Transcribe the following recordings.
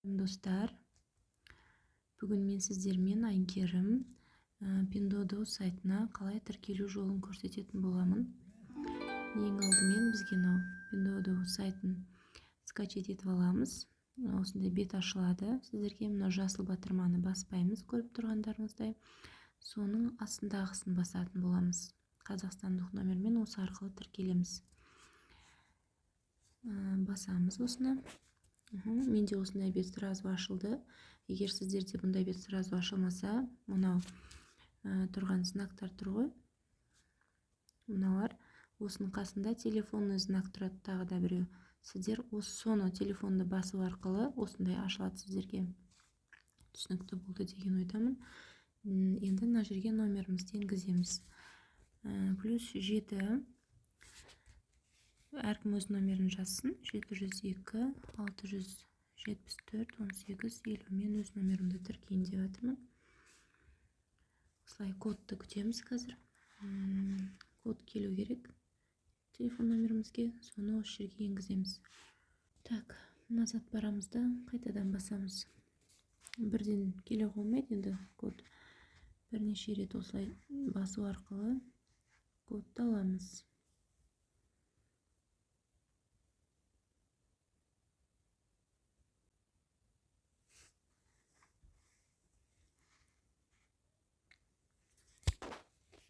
Достар, бүгін мен сіздермен Айнкерім Pinduoduo сайтына қалай тіркелу жолын көрсететін боламын. Ең алдымен бізге Pinduoduo сайтын скачать етіп аламыз. Осындай бет ашылады. Сіздерге мына жасыл батырманы баспаймыз, көріп тұрғандарыңыздай. Соның астындағысын басатын боламыз. Қазақстандық номермен осы арқылы тіркелеміз. Басамыз осыны. Менде осындай бет сразу ашылды. Егер сіздерде бұндай бет сразу ашылмаса, мынау тұрған знактар тұр ғой. Мыналар, осының қасында телефонный знак тұрады, тағы да біреу. Сіздер соны телефонды басу арқылы осындай ашылады сіздерге. Түсінікті болды деген ойдамын. Енді мына жерге номерімізді енгіземіз. +7. Әркім өз номерін жазсын. 702 674 18 50 мен өз номерімді тіркейін деп жатырмын. Осылай кодты күтеміз қазір. Код келу керек телефон номерімізге. Соны осы жерге енгіземіз. Так, назад барамыз да қайтадан басамыз. Бірден келе қоймайды енді код. Бірнеше рет осылай басу арқылы кодты аламыз.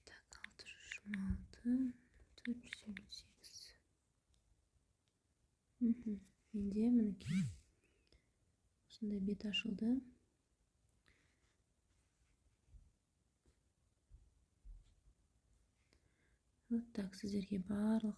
Так, 626 478. Менде мінекей осындай бет ашылды. Вот так, сіздерге барлық